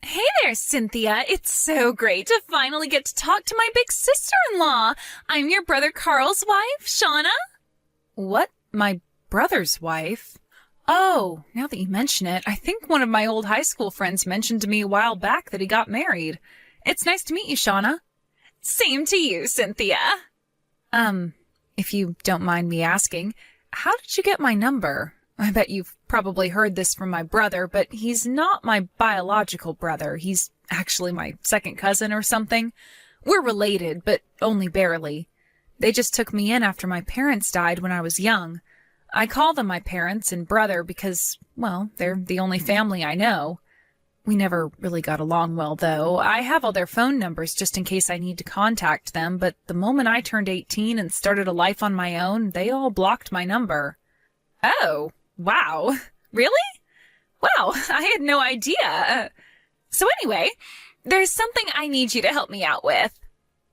Hey there, Cynthia. It's so great to finally get to talk to my big sister-in-law. I'm your brother Carl's wife, Shauna. What? My brother's wife? Oh, now that you mention it, I think one of my old high school friends mentioned to me a while back that he got married. It's nice to meet you, Shauna. Same to you, Cynthia. If you don't mind me asking, how did you get my number? I bet you've probably heard this from my brother, but he's not my biological brother. He's actually my second cousin or something. We're related, but only barely. They just took me in after my parents died when I was young. I call them my parents and brother because, well, they're the only family I know. We never really got along well, though. I have all their phone numbers just in case I need to contact them, but the moment I turned 18 and started a life on my own, they all blocked my number. Oh, wow. Really? Wow, I had no idea. So anyway, there's something I need you to help me out with.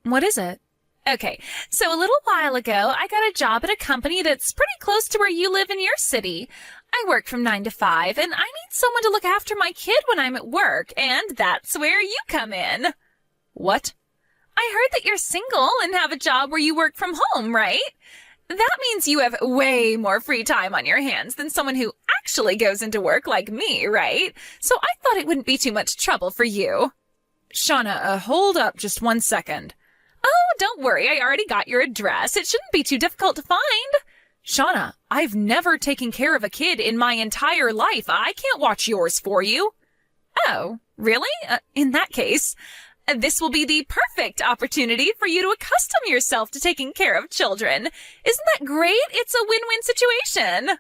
What is it? Okay, so a little while ago, I got a job at a company that's pretty close to where you live in your city. I work from 9 to 5, and I need someone to look after my kid when I'm at work, and that's where you come in. What? I heard that you're single and have a job where you work from home, right? That means you have way more free time on your hands than someone who actually goes into work like me, right? So I thought it wouldn't be too much trouble for you. Shauna, hold up just 1 second. Oh, don't worry, I already got your address. It shouldn't be too difficult to find. Shauna, I've never taken care of a kid in my entire life. I can't watch yours for you. Oh, really? In that case, this will be the perfect opportunity for you to accustom yourself to taking care of children. Isn't that great? It's a win-win situation.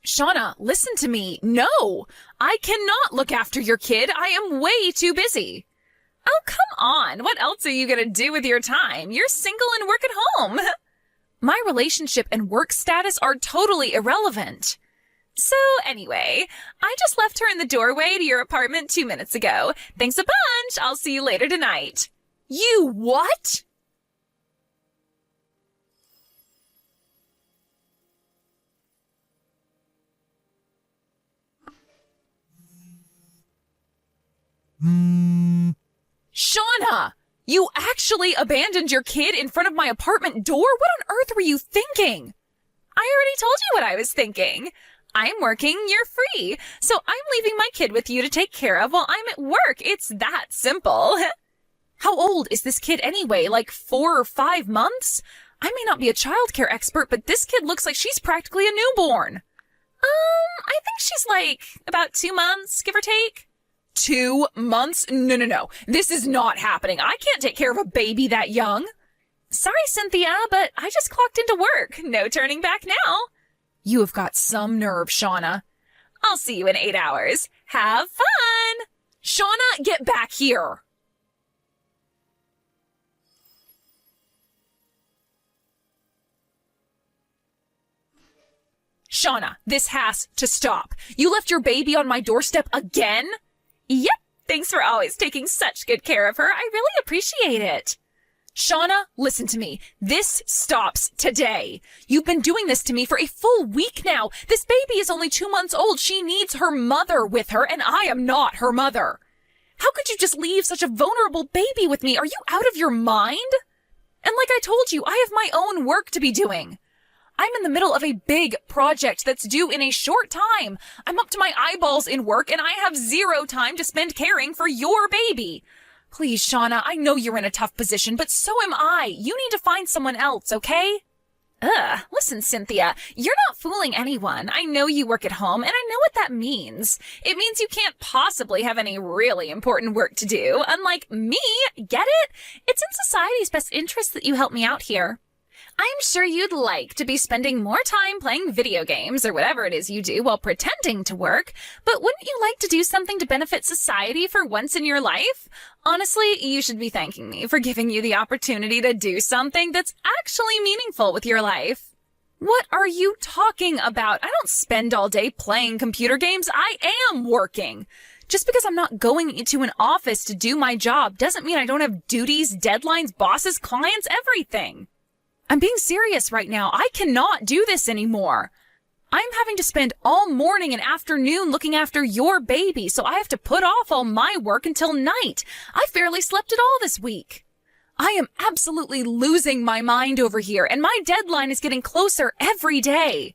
Shauna, listen to me. No, I cannot look after your kid. I am way too busy. Oh, come on. What else are you going to do with your time? You're single and work at home. My relationship and work status are totally irrelevant. So anyway, I just left her in the doorway to your apartment 2 minutes ago. Thanks a bunch. I'll see you later tonight. You what? Shauna, you actually abandoned your kid in front of my apartment door? What on earth were you thinking? I already told you what I was thinking. I'm working, you're free. So I'm leaving my kid with you to take care of while I'm at work. It's that simple. How old is this kid anyway? Like 4 or 5 months? I may not be a childcare expert, but this kid looks like she's practically a newborn. I think she's like about 2 months, give or take. 2 months? No. This is not happening. I can't take care of a baby that young. Sorry, Cynthia, but I just clocked into work. No turning back now. You have got some nerve, Shauna. I'll see you in 8 hours. Have fun! Shauna, get back here! Shauna, this has to stop. You left your baby on my doorstep again? Yep, thanks for always taking such good care of her. I really appreciate it. Shauna, listen to me. This stops today. You've been doing this to me for a full week now. This baby is only 2 months old. She needs her mother with her, and I am not her mother. How could you just leave such a vulnerable baby with me? Are you out of your mind? And like I told you, I have my own work to be doing. I'm in the middle of a big project that's due in a short time. I'm up to my eyeballs in work, and I have 0 time to spend caring for your baby. Please, Shauna, I know you're in a tough position, but so am I. You need to find someone else, okay? Listen, Cynthia, you're not fooling anyone. I know you work at home, and I know what that means. It means you can't possibly have any really important work to do. Unlike me, get it? It's in society's best interest that you help me out here. I'm sure you'd like to be spending more time playing video games or whatever it is you do while pretending to work, but wouldn't you like to do something to benefit society for once in your life? Honestly, you should be thanking me for giving you the opportunity to do something that's actually meaningful with your life. What are you talking about? I don't spend all day playing computer games. I am working. Just because I'm not going into an office to do my job doesn't mean I don't have duties, deadlines, bosses, clients, everything. I'm being serious right now. I cannot do this anymore. I'm having to spend all morning and afternoon looking after your baby, so I have to put off all my work until night. I barely slept at all this week. I am absolutely losing my mind over here, and my deadline is getting closer every day.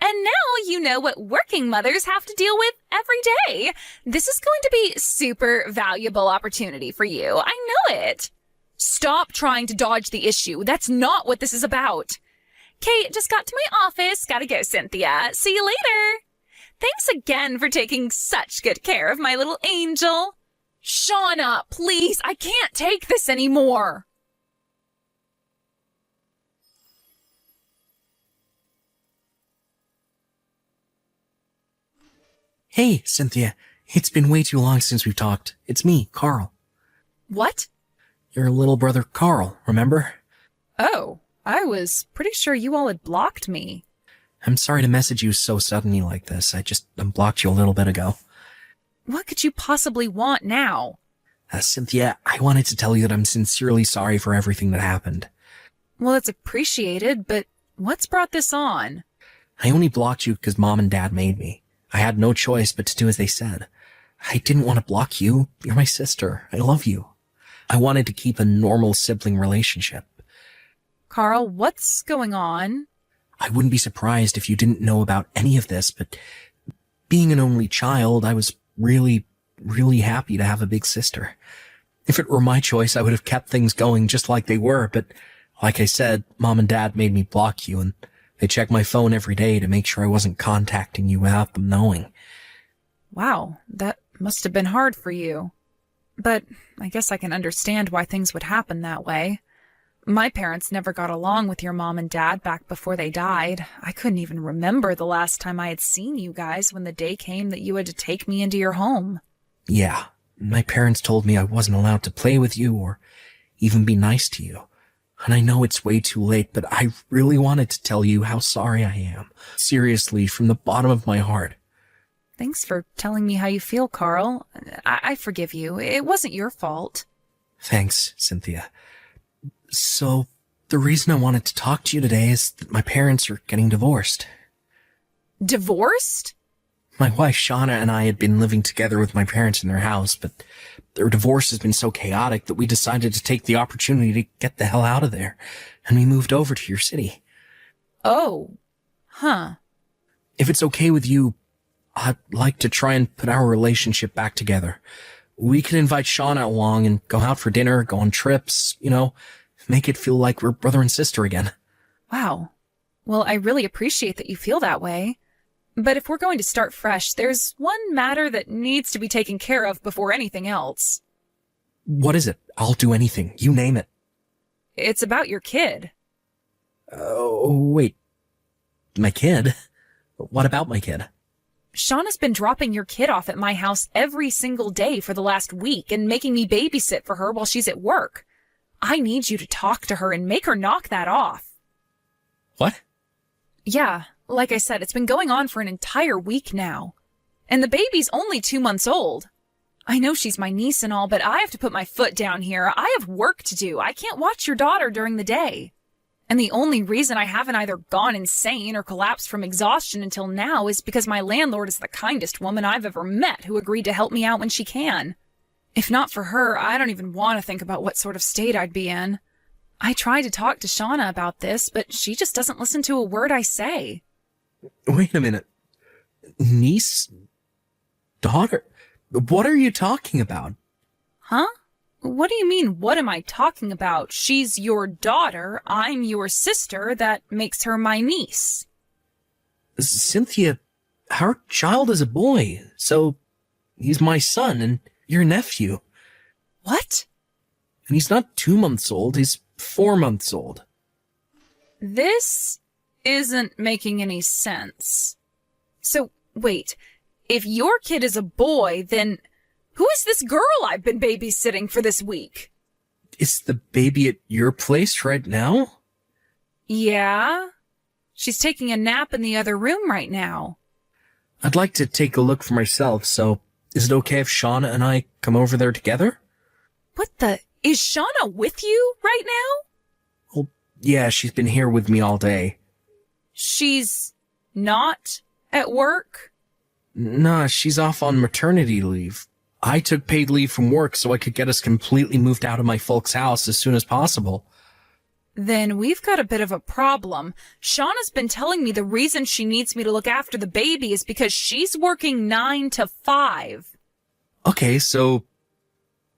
And now you know what working mothers have to deal with every day. This is going to be super valuable opportunity for you. I know it. Stop trying to dodge the issue. That's not what this is about. Kate just got to my office. Gotta go, Cynthia. See you later. Thanks again for taking such good care of my little angel. Shauna, please, I can't take this anymore. Hey, Cynthia. It's been way too long since we've talked. It's me, Carl. What? Your little brother, Carl, remember? Oh, I was pretty sure you all had blocked me. I'm sorry to message you so suddenly like this. I just unblocked you a little bit ago. What could you possibly want now? Cynthia, I wanted to tell you that I'm sincerely sorry for everything that happened. Well, it's appreciated, but what's brought this on? I only blocked you because Mom and Dad made me. I had no choice but to do as they said. I didn't want to block you. You're my sister. I love you. I wanted to keep a normal sibling relationship. Carl, what's going on? I wouldn't be surprised if you didn't know about any of this, but being an only child, I was really happy to have a big sister. If it were my choice, I would have kept things going just like they were, but like I said, Mom and Dad made me block you, and they checked my phone every day to make sure I wasn't contacting you without them knowing. Wow, that must have been hard for you. But I guess I can understand why things would happen that way. My parents never got along with your mom and dad back before they died. I couldn't even remember the last time I had seen you guys when the day came that you had to take me into your home. Yeah, my parents told me I wasn't allowed to play with you or even be nice to you. And I know it's way too late, but I really wanted to tell you how sorry I am. Seriously, from the bottom of my heart. Thanks for telling me how you feel, Carl. I forgive you. It wasn't your fault. Thanks, Cynthia. So, the reason I wanted to talk to you today is that my parents are getting divorced. Divorced? My wife Shauna and I had been living together with my parents in their house, but their divorce has been so chaotic that we decided to take the opportunity to get the hell out of there, and we moved over to your city. Oh. Huh. If it's okay with you, I'd like to try and put our relationship back together. We could invite Shauna along and go out for dinner, go on trips, make it feel like we're brother and sister again. Wow. Well, I really appreciate that you feel that way. But if we're going to start fresh, there's one matter that needs to be taken care of before anything else. What is it? I'll do anything. You name it. It's about your kid. Oh, wait. My kid? What about my kid? Shauna's been dropping your kid off at my house every single day for the last week and making me babysit for her while she's at work. I need you to talk to her and make her knock that off. What? Yeah, like I said, it's been going on for an entire week now. And the baby's only 2 months old. I know she's my niece and all, but I have to put my foot down here. I have work to do. I can't watch your daughter during the day. And the only reason I haven't either gone insane or collapsed from exhaustion until now is because my landlord is the kindest woman I've ever met who agreed to help me out when she can. If not for her, I don't even want to think about what sort of state I'd be in. I tried to talk to Shauna about this, but she just doesn't listen to a word I say. Wait a minute. Niece? Daughter? What are you talking about? Huh? What do you mean, what am I talking about? She's your daughter, I'm your sister, that makes her my niece. Cynthia, our child is a boy, so he's my son and your nephew. What? And he's not 2 months old, he's 4 months old. This isn't making any sense. So, wait, if your kid is a boy, then who is this girl I've been babysitting for this week? Is the baby at your place right now? Yeah. She's taking a nap in the other room right now. I'd like to take a look for myself, so is it okay if Shauna and I come over there together? What the? Is Shauna with you right now? Well, yeah, she's been here with me all day. She's not at work? Nah, she's off on maternity leave. I took paid leave from work so I could get us completely moved out of my folks' house as soon as possible. Then we've got a bit of a problem. Shauna's been telling me the reason she needs me to look after the baby is because she's working 9 to 5. Okay, so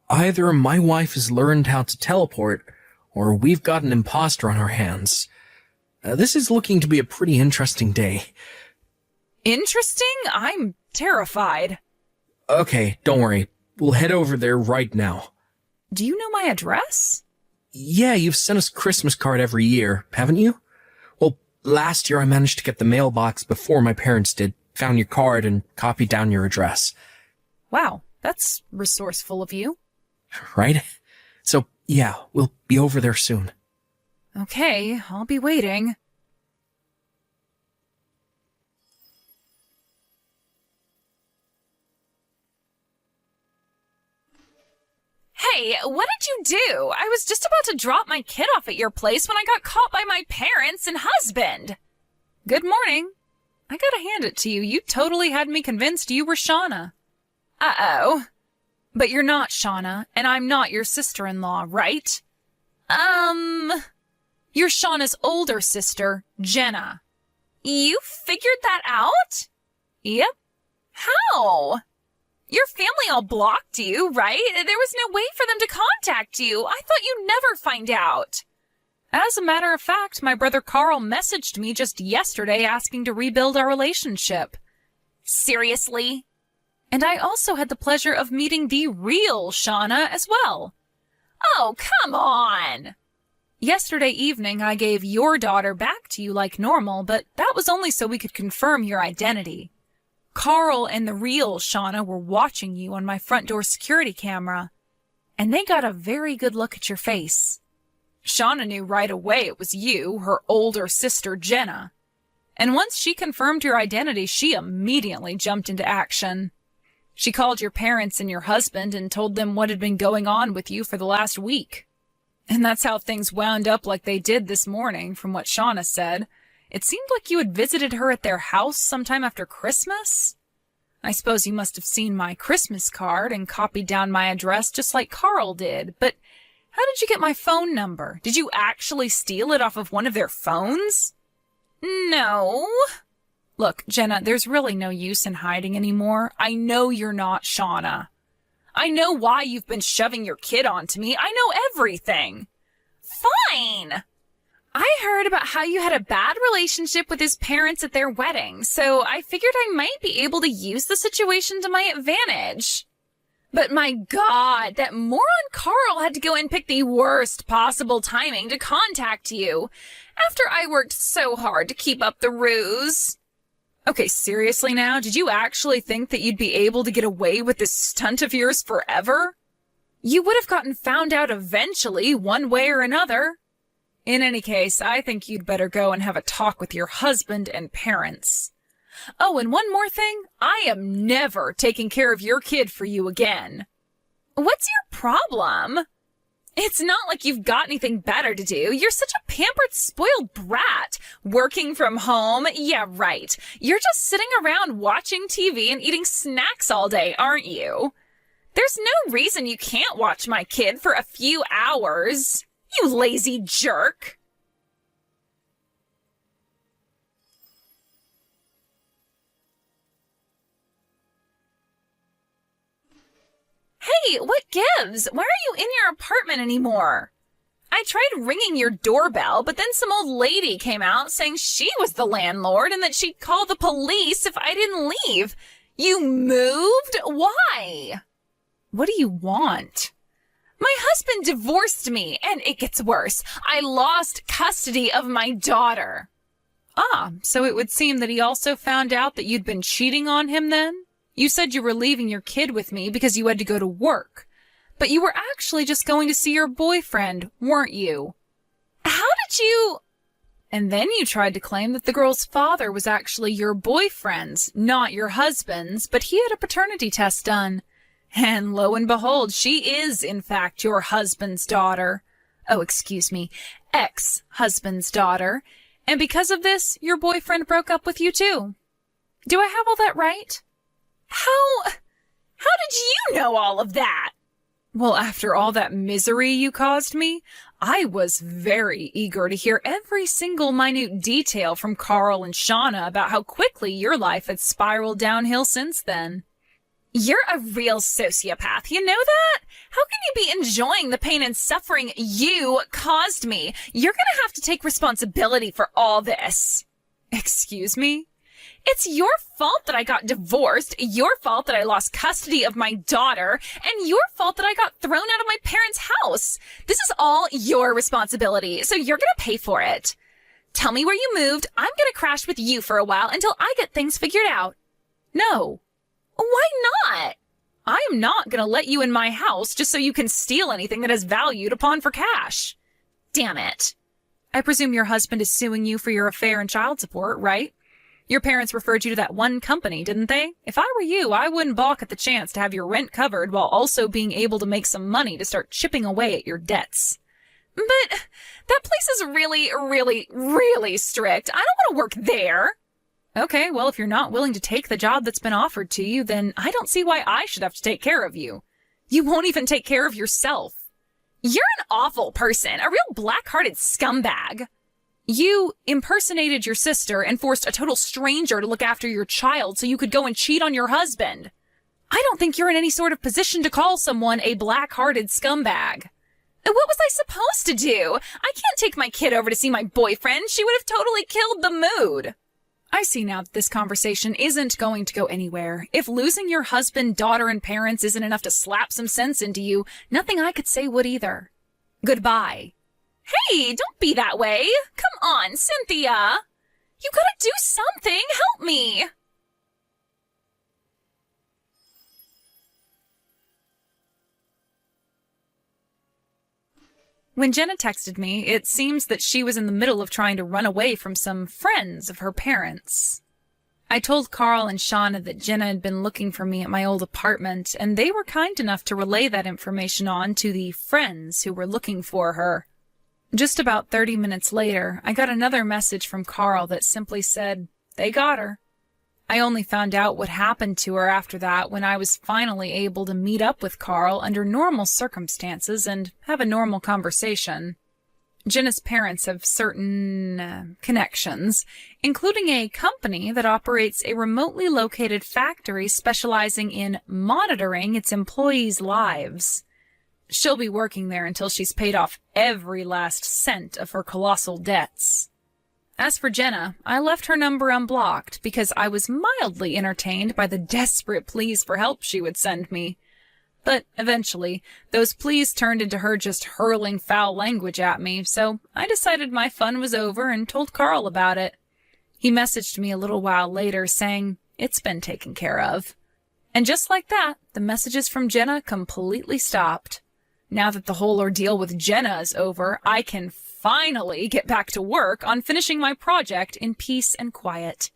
either my wife has learned how to teleport, or we've got an imposter on our hands. This is looking to be a pretty interesting day. Interesting? I'm terrified. Okay, don't worry. We'll head over there right now. Do you know my address? Yeah, you've sent us a Christmas card every year, haven't you? Well, last year I managed to get the mailbox before my parents did, found your card, and copied down your address. Wow, that's resourceful of you. Right? So, yeah, we'll be over there soon. Okay, I'll be waiting. Hey, what did you do? I was just about to drop my kid off at your place when I got caught by my parents and husband. Good morning. I gotta hand it to you. You totally had me convinced you were Shauna. Uh-oh. But you're not Shauna, and I'm not your sister-in-law, right? You're Shauna's older sister, Jenna. You figured that out? Yep. How? Your family all blocked you, right? There was no way for them to contact you. I thought you'd never find out. As a matter of fact, my brother Carl messaged me just yesterday asking to rebuild our relationship. Seriously? And I also had the pleasure of meeting the real Shauna as well. Oh, come on! Yesterday evening, I gave your daughter back to you like normal, but that was only so we could confirm your identity. Carl and the real Shauna were watching you on my front door security camera, and they got a very good look at your face. Shauna knew right away it was you, her older sister Jenna. And once she confirmed your identity, she immediately jumped into action. She called your parents and your husband and told them what had been going on with you for the last week. And that's how things wound up like they did this morning, from what Shauna said. It seemed like you had visited her at their house sometime after Christmas. I suppose you must have seen my Christmas card and copied down my address just like Carl did. But how did you get my phone number? Did you actually steal it off of one of their phones? No. Look, Jenna, there's really no use in hiding anymore. I know you're not Shauna. I know why you've been shoving your kid onto me. I know everything. Fine. I heard about how you had a bad relationship with his parents at their wedding, so I figured I might be able to use the situation to my advantage. But my God, that moron Carl had to go and pick the worst possible timing to contact you, after I worked so hard to keep up the ruse. Okay, seriously now, did you actually think that you'd be able to get away with this stunt of yours forever? You would have gotten found out eventually, one way or another. In any case, I think you'd better go and have a talk with your husband and parents. Oh, and one more thing, I am never taking care of your kid for you again. What's your problem? It's not like you've got anything better to do. You're such a pampered, spoiled brat. Working from home? Yeah, right. You're just sitting around watching TV and eating snacks all day, aren't you? There's no reason you can't watch my kid for a few hours. You lazy jerk. Hey, what gives? Why are you in your apartment anymore? I tried ringing your doorbell, but then some old lady came out saying she was the landlord and that she'd call the police if I didn't leave. You moved? Why? What do you want? My husband divorced me, and it gets worse. I lost custody of my daughter. Ah, so it would seem that he also found out that you'd been cheating on him then? You said you were leaving your kid with me because you had to go to work. But you were actually just going to see your boyfriend, weren't you? How did you... And then you tried to claim that the girl's father was actually your boyfriend's, not your husband's, but he had a paternity test done. And lo and behold, she is, in fact, your husband's daughter. Oh, excuse me, ex-husband's daughter. And because of this, your boyfriend broke up with you too. Do I have all that right? How did you know all of that? Well, after all that misery you caused me, I was very eager to hear every single minute detail from Carl and Shauna about how quickly your life had spiraled downhill since then. You're a real sociopath, you know that? How can you be enjoying the pain and suffering you caused me? You're gonna have to take responsibility for all this. Excuse me? It's your fault that I got divorced, your fault that I lost custody of my daughter, and your fault that I got thrown out of my parents' house. This is all your responsibility, so you're gonna pay for it. Tell me where you moved. I'm gonna crash with you for a while until I get things figured out. No. Why not? I am not gonna let you in my house just so you can steal anything that is valued upon for cash. Damn it. I presume your husband is suing you for your affair and child support, right? Your parents referred you to that one company, didn't they? If I were you, I wouldn't balk at the chance to have your rent covered while also being able to make some money to start chipping away at your debts. But that place is really, really, really strict. I don't want to work there. Okay, well, if you're not willing to take the job that's been offered to you, then I don't see why I should have to take care of you. You won't even take care of yourself. You're an awful person, a real black-hearted scumbag. You impersonated your sister and forced a total stranger to look after your child so you could go and cheat on your husband. I don't think you're in any sort of position to call someone a black-hearted scumbag. What was I supposed to do? I can't take my kid over to see my boyfriend. She would have totally killed the mood. I see now that this conversation isn't going to go anywhere. If losing your husband, daughter, and parents isn't enough to slap some sense into you, nothing I could say would either. Goodbye. Hey, don't be that way. Come on, Cynthia. You gotta do something. Help me. When Jenna texted me, it seems that she was in the middle of trying to run away from some friends of her parents. I told Carl and Shauna that Jenna had been looking for me at my old apartment, and they were kind enough to relay that information on to the friends who were looking for her. Just about 30 minutes later, I got another message from Carl that simply said, "They got her." I only found out what happened to her after that when I was finally able to meet up with Carl under normal circumstances and have a normal conversation. Jenna's parents have certain connections, including a company that operates a remotely located factory specializing in monitoring its employees' lives. She'll be working there until she's paid off every last cent of her colossal debts. As for Jenna, I left her number unblocked because I was mildly entertained by the desperate pleas for help she would send me. But eventually, those pleas turned into her just hurling foul language at me, so I decided my fun was over and told Carl about it. He messaged me a little while later saying, "It's been taken care of." And just like that, the messages from Jenna completely stopped. Now that the whole ordeal with Jenna is over, I can finally get back to work on finishing my project in peace and quiet.